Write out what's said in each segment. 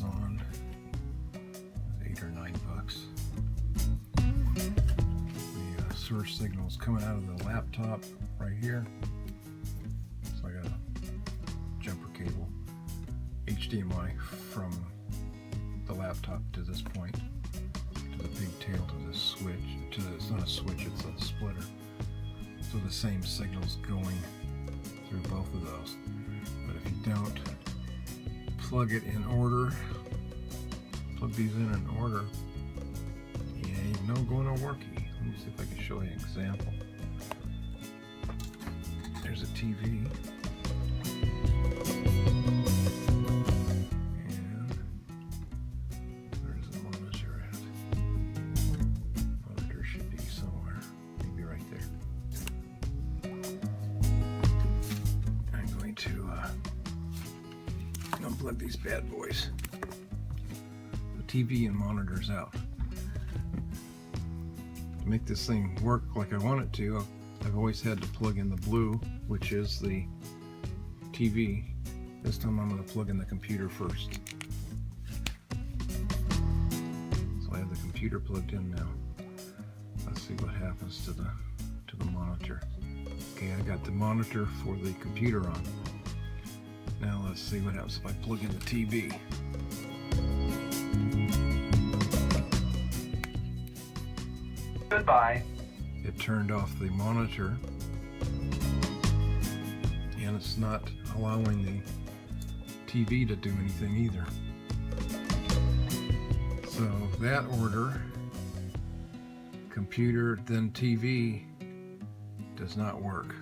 Amazon, $8 or $9. The source signal is coming out of the laptop right here. So I got a jumper cable, HDMI from the laptop to this point, to the big tail, to the switch, it's not a switch, it's a splitter. So the same signal's going through both of those. But if you don't plug it in order, plug these in order, you ain't no going to worky. Let me see if I can show you an example. There's a TV. And where's the monitor at? Monitor should be somewhere. Maybe right there. I'm going to unplug these bad boys. The TV and monitor's out. To make this thing work like I want it to, I've always had to plug in the blue, which is the TV. This time I'm going to plug in the computer first. So I have the computer plugged in now. Let's see what happens to the monitor. Okay, I got the monitor for the computer on. Now let's see what happens if I plug in the TV. Goodbye. It turned off the monitor, and it's not allowing the TV to do anything either. So that order, computer then TV, does not work.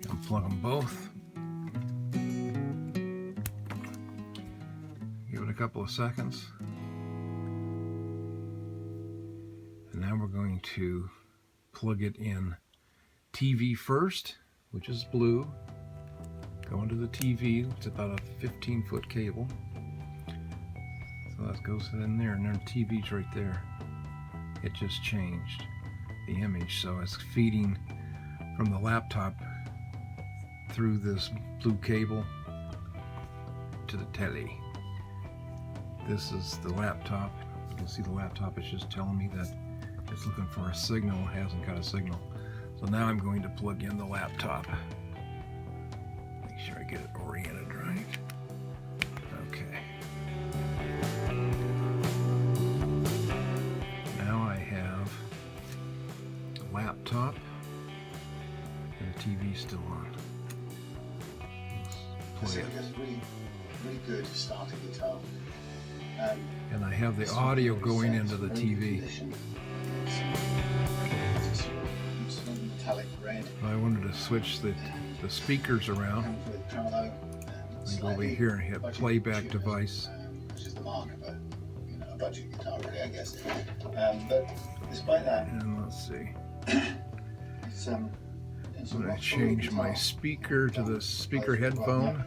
Unplug them both. Give it a couple of seconds. And now we're going to plug it in TV first, which is blue. Go into the TV, it's about a 15-foot cable. So that goes in there, and then TV's right there. It just changed the image, so it's feeding from the laptop through this blue cable to the telly. This is the laptop. You can see the laptop is just telling me that it's looking for a signal, it hasn't got a signal. So now I'm going to plug in the laptop. Make sure I get it oriented right. Okay. Now I have a laptop and the TV still on. Let's play it. It's really good starter guitar. And I have the audio going into the TV. I wanted to switch the speakers around. I go over here and hit playback device. Which is the mark of a budget guitar, really, I guess. But despite that, And let's see. it's I'm going to change my speaker to the speaker headphone.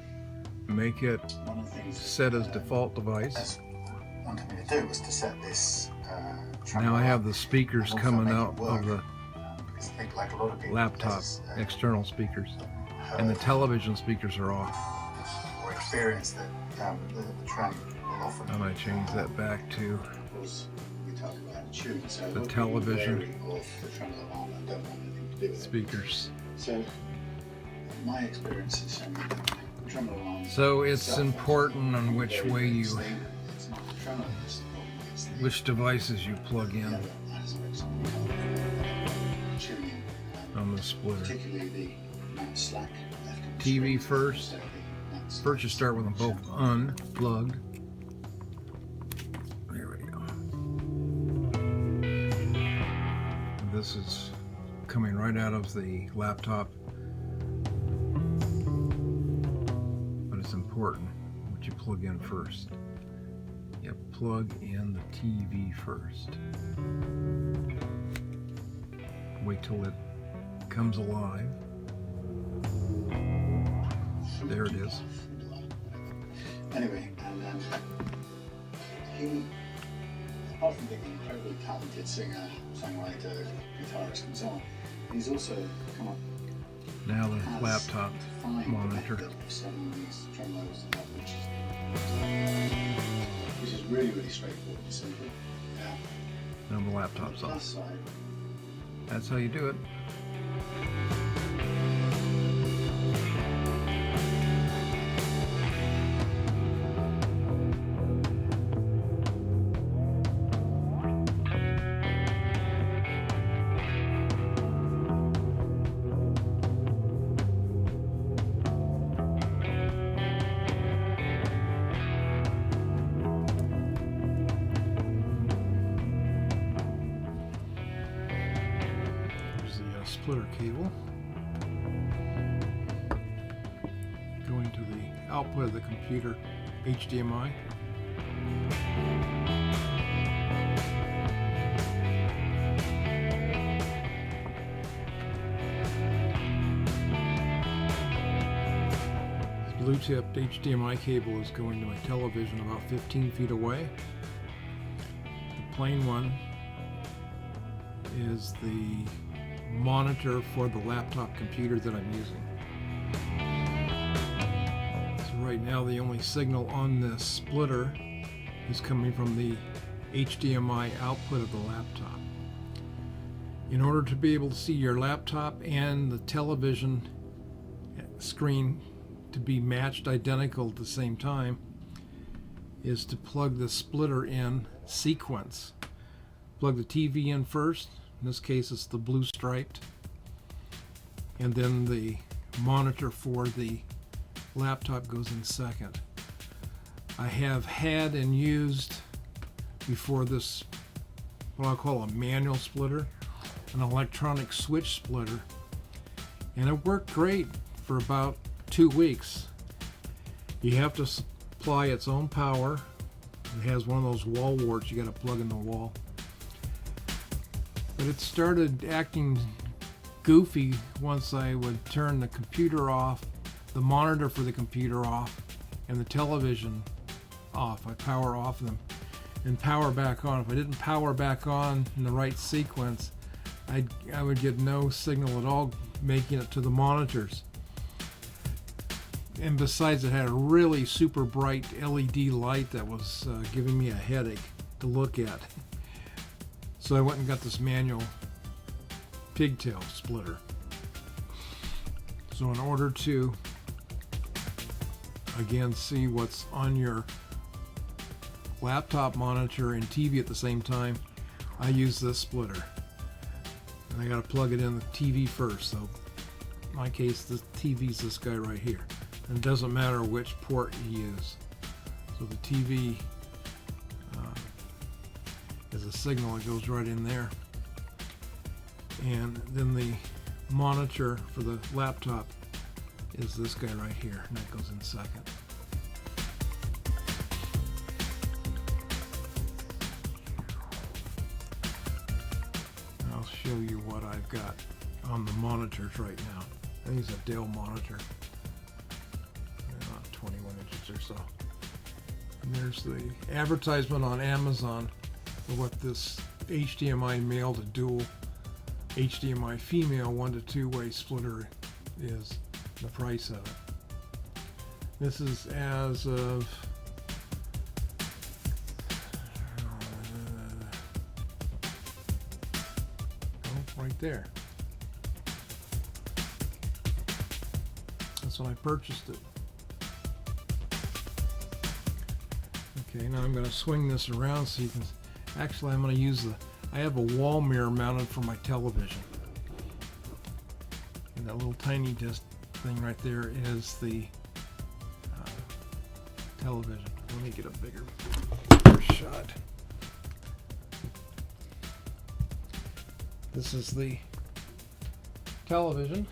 Make it set as default device. Wanted me to do was to set this. Now I have the speakers coming out of the like a lot of people, laptop, external speakers, and the television speakers are off. Or experience that the trend will often. And I change that back to Of course, we talked about tune, so the television of the tremolo arm and don't want anything to do with it. speakers. So my experience is the tremolo arm. So it's important on which way you, It's not the tremolo that's the problem, it's the which devices you plug in other aspects of the tuning, on the splitter. particularly the slack left and TV straight, first. so the First you start with them both unplugged. There we go. And this is coming right out of the laptop. But it's important what you plug in first. You plug in the TV first. Wait till it comes alive. There it is. Anyway, and he, apart from being an incredibly talented singer, songwriter, guitarist, and so on, he's also come up Now the has laptop defined the monitor. method of setting these tremolos and that, which Which is really, really straightforward and simple. And the laptop's Plus off. side, That's how you do it. Splitter cable going to the output of the computer, HDMI. This blue-tipped HDMI cable is going to my television about 15 feet away. The plain one is the monitor for the laptop computer that I'm using. So right now the only signal on this splitter is coming from the HDMI output of the laptop. In order to be able to see your laptop and the television screen to be matched identical at the same time is to plug the splitter in sequence. Plug the TV in first. In this case it's the blue striped, and then the monitor for the laptop goes in second. I have had and used before this what I'll call a manual splitter, an electronic switch splitter, and it worked great for about 2 weeks. You have to supply its own power. It has one of those wall warts you got to plug in the wall. But it started acting goofy once I would turn the computer off, the monitor for the computer off, and the television off. I power off them and power back on. If I didn't power back on in the right sequence, I would get no signal at all making it to the monitors. And besides, it had a really super bright LED light that was giving me a headache to look at. So I went and got this manual pigtail splitter. So in order to, again, see what's on your laptop monitor and TV at the same time, I use this splitter. And I got to plug it in the TV first. So in my case, the TV's this guy right here. And it doesn't matter which port you use. So the TV is a signal that goes right in there, and then the monitor for the laptop is this guy right here, and that goes in second. I'll show you what I've got on the monitors right now. I think it's a Dell monitor, 21 inches or so. And there's the advertisement on Amazon for what this HDMI male to dual HDMI female 1 to 2 way splitter is, the price of it. This is as of right there. That's when I purchased it. Okay, now I'm going to swing this around so you can. Actually, I'm going to use I have a wall mirror mounted for my television. And that little tiny just thing right there is the television. Let me get a bigger shot. This is the television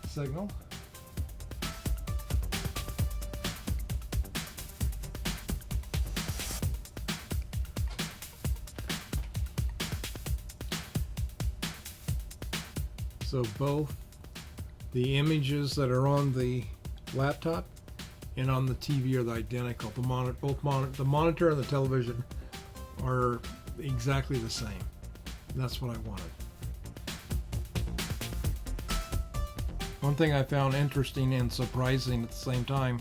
signal. So both the images that are on the laptop and on the TV are identical. The monitor and the television are exactly the same. That's what I wanted. One thing I found interesting and surprising at the same time,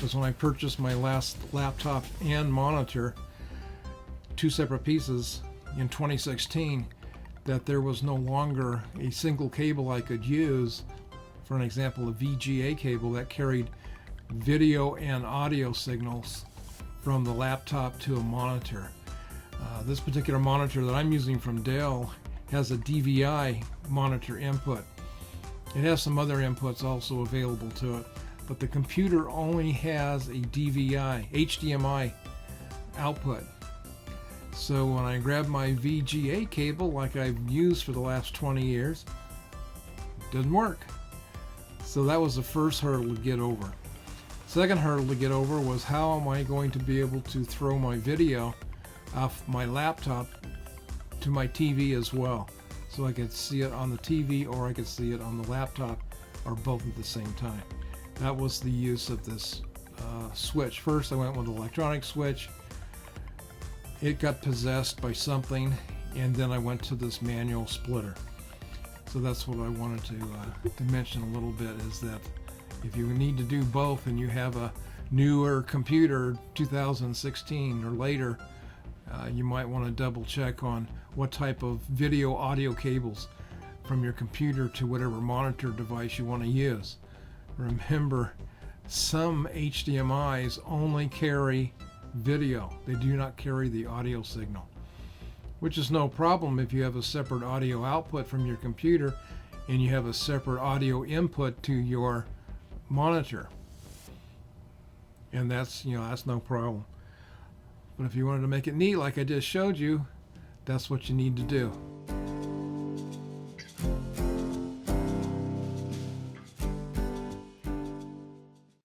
was when I purchased my last laptop and monitor, two separate pieces, in 2016, that there was no longer a single cable I could use. For an example, a VGA cable that carried video and audio signals from the laptop to a monitor. This particular monitor that I'm using from Dell has a DVI monitor input. It has some other inputs also available to it, but the computer only has a DVI, HDMI output. So when I grab my VGA cable, like I've used for the last 20 years, it doesn't work. So that was the first hurdle to get over. Second hurdle to get over was, how am I going to be able to throw my video off my laptop to my TV as well, so I could see it on the TV or I could see it on the laptop, or both at the same time. That was the use of this switch. First I went with an electronic switch. It got possessed by something, and then I went to this manual splitter. So that's what I wanted to mention a little bit, is that if you need to do both and you have a newer computer, 2016 or later, you might want to double check on what type of video audio cables from your computer to whatever monitor device you want to use. Remember, some HDMIs only carry video. They do not carry the audio signal, which is no problem if you have a separate audio output from your computer and you have a separate audio input to your monitor. And that's no problem. But if you wanted to make it neat like I just showed you, that's what you need to do.